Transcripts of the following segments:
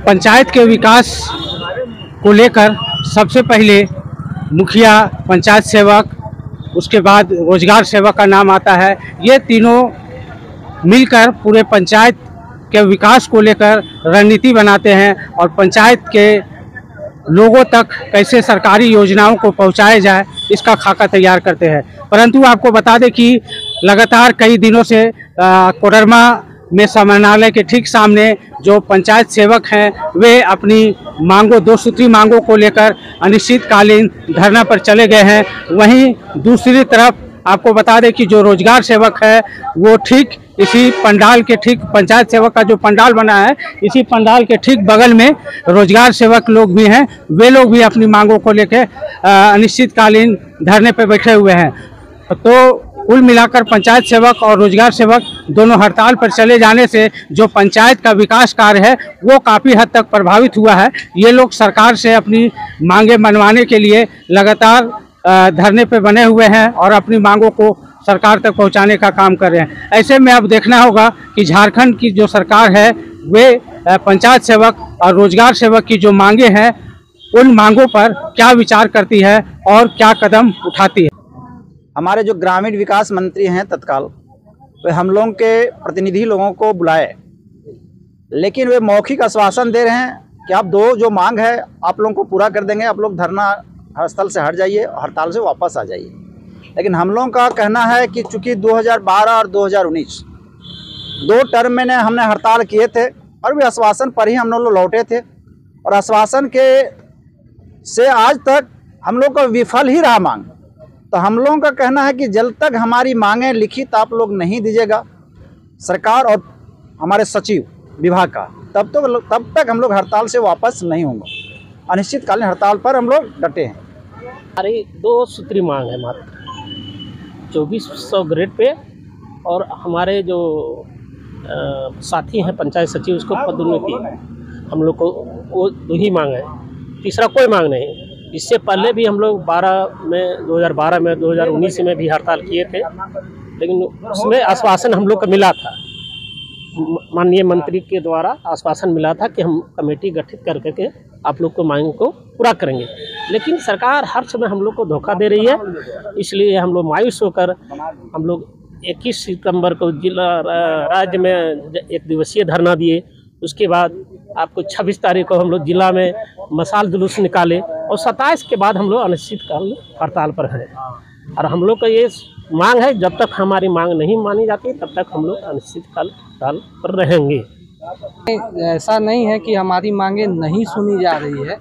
पंचायत के विकास को लेकर सबसे पहले मुखिया, पंचायत सेवक, उसके बाद रोजगार सेवक का नाम आता है। ये तीनों मिलकर पूरे पंचायत के विकास को लेकर रणनीति बनाते हैं और पंचायत के लोगों तक कैसे सरकारी योजनाओं को पहुंचाया जाए इसका खाका तैयार करते हैं। परंतु आपको बता दें कि लगातार कई दिनों से कोडरमा में समाहरणालय के ठीक सामने जो पंचायत सेवक हैं वे अपनी मांगों, 2 सूत्री मांगों को लेकर अनिश्चितकालीन धरना पर चले गए हैं। वहीं दूसरी तरफ आपको बता दें कि जो रोजगार सेवक है वो ठीक इसी पंडाल के ठीक, पंचायत सेवक का जो पंडाल बना है इसी पंडाल के ठीक बगल में रोजगार सेवक लोग भी हैं। वे लोग भी अपनी मांगों को लेकर अनिश्चितकालीन धरने पर बैठे हुए हैं। तो कुल मिलाकर पंचायत सेवक और रोजगार सेवक दोनों हड़ताल पर चले जाने से जो पंचायत का विकास कार्य है वो काफ़ी हद तक प्रभावित हुआ है। ये लोग सरकार से अपनी मांगे मनवाने के लिए लगातार धरने पे बने हुए हैं और अपनी मांगों को सरकार तक पहुंचाने का काम कर रहे हैं। ऐसे में अब देखना होगा कि झारखंड की जो सरकार है वे पंचायत सेवक और रोजगार सेवक की जो मांगे हैं उन मांगों पर क्या विचार करती है और क्या कदम उठाती है। हमारे जो ग्रामीण विकास मंत्री हैं तत्काल, वे हम लोगों के प्रतिनिधि लोगों को बुलाए, लेकिन वे मौखिक आश्वासन दे रहे हैं कि आप जो मांग है आप लोगों को पूरा कर देंगे, आप लोग धरना स्थल से हट जाइए, हड़ताल से वापस आ जाइए। लेकिन हम लोगों का कहना है कि चूंकि 2012 और 2019 2 टर्म में हमने हड़ताल किए थे और भी आश्वासन पर ही हम लोग लौटे थे और आश्वासन के से आज तक हम लोग का विफल ही रहा मांग। तो हम लोगों का कहना है कि जब तक हमारी मांगें लिखित आप लोग नहीं दीजिएगा सरकार और हमारे सचिव विभाग का, तब तक हम लोग हड़ताल से वापस नहीं होंगे। अनिश्चितकालीन हड़ताल पर हम लोग डटे हैं। हमारी 2 सूत्री मांग है मात्र 2400 ग्रेड पे, और हमारे जो साथी हैं पंचायत सचिव उसको पदोन्नति, हम लोग को वो 2 ही मांग है, तीसरा कोई मांग नहीं। इससे पहले भी हम लोग 2012 में 2019 में भी हड़ताल किए थे, लेकिन उसमें आश्वासन हम लोग को मिला था, माननीय मंत्री के द्वारा आश्वासन मिला था कि हम कमेटी गठित करके आप लोग को मांग को पूरा करेंगे। लेकिन सरकार हर समय हम लोग को धोखा दे रही है, इसलिए हम लोग मायूस होकर हम लोग 21 सितंबर को जिला राज्य में 1 दिवसीय धरना दिए। उसके बाद आपको 26 तारीख को हम लोग जिला में मशाल जुलूस निकाले और 27 के बाद हम लोग अनिश्चितकाल हड़ताल पर हैं। और हम लोग का ये मांग है, जब तक हमारी मांग नहीं मानी जाती तब तक हम लोग अनिश्चितकाल हड़ताल पर रहेंगे। ऐसा नहीं है कि हमारी मांगे नहीं सुनी जा रही है,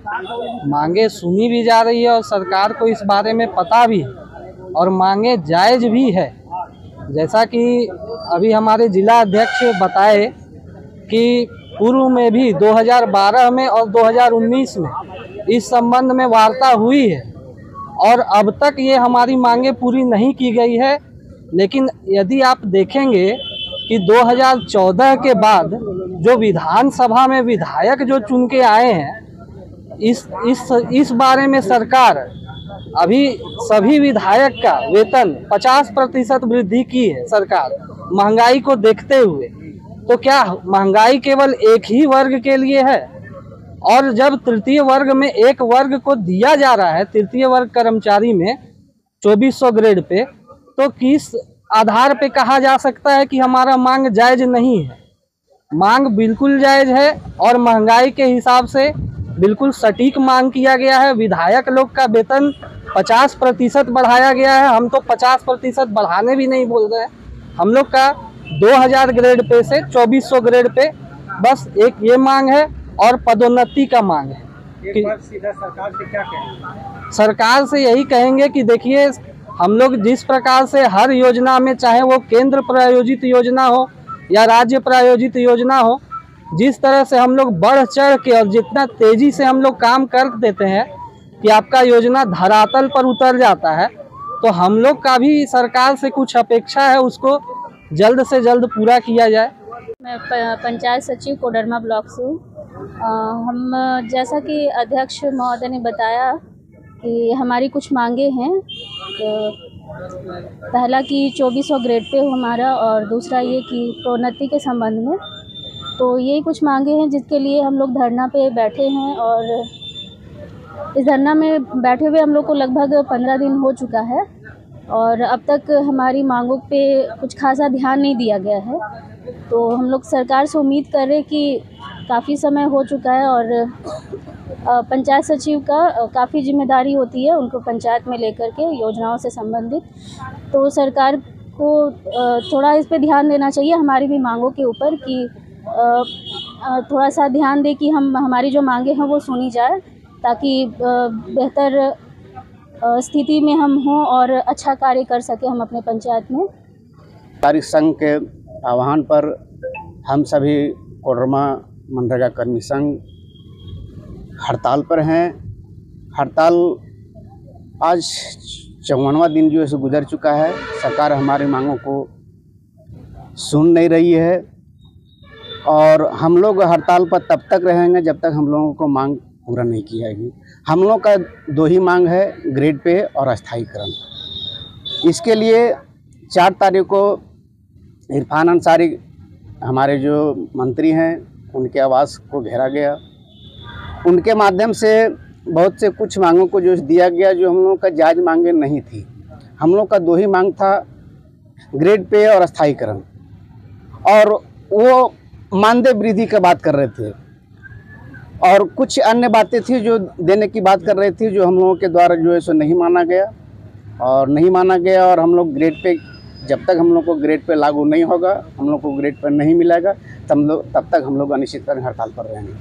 मांगे सुनी भी जा रही है और सरकार को इस बारे में पता भी है और मांगे जायज़ भी है। जैसा कि अभी हमारे जिला अध्यक्ष बताए कि पूर्व में भी 2012 में और 2019 में इस संबंध में वार्ता हुई है और अब तक ये हमारी मांगे पूरी नहीं की गई है। लेकिन यदि आप देखेंगे कि 2014 के बाद जो विधानसभा में विधायक जो चुन के आए हैं, इस बारे में सरकार अभी सभी विधायक का वेतन 50% वृद्धि की है सरकार, महंगाई को देखते हुए। तो क्या महंगाई केवल एक ही वर्ग के लिए है? और जब तृतीय वर्ग में एक वर्ग को दिया जा रहा है, तृतीय वर्ग कर्मचारी में 2400 ग्रेड पे, तो किस आधार पे कहा जा सकता है कि हमारा मांग जायज नहीं है? मांग बिल्कुल जायज है और महंगाई के हिसाब से बिल्कुल सटीक मांग किया गया है। विधायक लोग का वेतन 50% बढ़ाया गया है। हम तो 50% बढ़ाने भी नहीं बोल रहे हैं, हम लोग का 2000 ग्रेड पे से 2400 ग्रेड पे बस एक ये मांग है और पदोन्नति का मांग है। एक बार सीधा सरकार से क्या कहेंगे? सरकार से यही कहेंगे कि देखिए, हम लोग जिस प्रकार से हर योजना में, चाहे वो केंद्र प्रायोजित योजना हो या राज्य प्रायोजित योजना हो, जिस तरह से हम लोग बढ़ चढ़ के और जितना तेजी से हम लोग काम कर देते हैं कि आपका योजना धरातल पर उतर जाता है, तो हम लोग का भी सरकार से कुछ अपेक्षा है, उसको जल्द से जल्द पूरा किया जाए। मैं पंचायत सचिव कोडरमा ब्लॉक से हूँ। हम जैसा कि अध्यक्ष महोदय ने बताया कि हमारी कुछ मांगे हैं। तो पहला कि 2400 ग्रेड पे हो हमारा, और दूसरा ये कि प्रोन्नति के संबंध में तो यही कुछ मांगे हैं जिसके लिए हम लोग धरना पे बैठे हैं। और इस धरना में बैठे हुए हम लोग को लगभग 15 दिन हो चुका है और अब तक हमारी मांगों पे कुछ खासा ध्यान नहीं दिया गया है। तो हम लोग सरकार से उम्मीद कर रहे हैं कि काफ़ी समय हो चुका है और पंचायत सचिव का काफ़ी जिम्मेदारी होती है उनको पंचायत में लेकर के योजनाओं से संबंधित। तो सरकार को थोड़ा इस पे ध्यान देना चाहिए हमारी भी मांगों के ऊपर कि थोड़ा सा ध्यान दे कि हमारी जो मांगे हैं वो सुनी जाए, ताकि बेहतर स्थिति में हम हों और अच्छा कार्य कर सकें हम अपने पंचायत में। कार्य संघ के आह्वान पर हम सभी कोडरमा मनरेगा कर्मी संघ हड़ताल पर हैं। हड़ताल आज 54वां दिन जो है सो गुजर चुका है। सरकार हमारी मांगों को सुन नहीं रही है और हम लोग हड़ताल पर तब तक रहेंगे जब तक हम लोगों को मांग पूरा नहीं की जाएगी। हम लोग का 2 ही मांग है, ग्रेड पे और अस्थायीकरण। इसके लिए 4 तारीख को इरफान अंसारी हमारे जो मंत्री हैं उनके आवास को घेरा गया। उनके माध्यम से बहुत से कुछ मांगों को जो दिया गया जो हम लोगों का जायज़ मांगे नहीं थी। हम लोग का 2 ही मांग था, ग्रेड पे और अस्थायीकरण, और वो मानदेय वृद्धि की बात कर रहे थे और कुछ अन्य बातें थी जो देने की बात कर रहे थे जो हम लोगों के द्वारा जो है सो नहीं माना गया। और हम लोग ग्रेड पे, जब तक हम लोग को ग्रेड पे लागू नहीं होगा, हम लोग को ग्रेड पे नहीं मिलेगा, तब तक हम लोग अनिश्चितकालीन हड़ताल पर रहेंगे।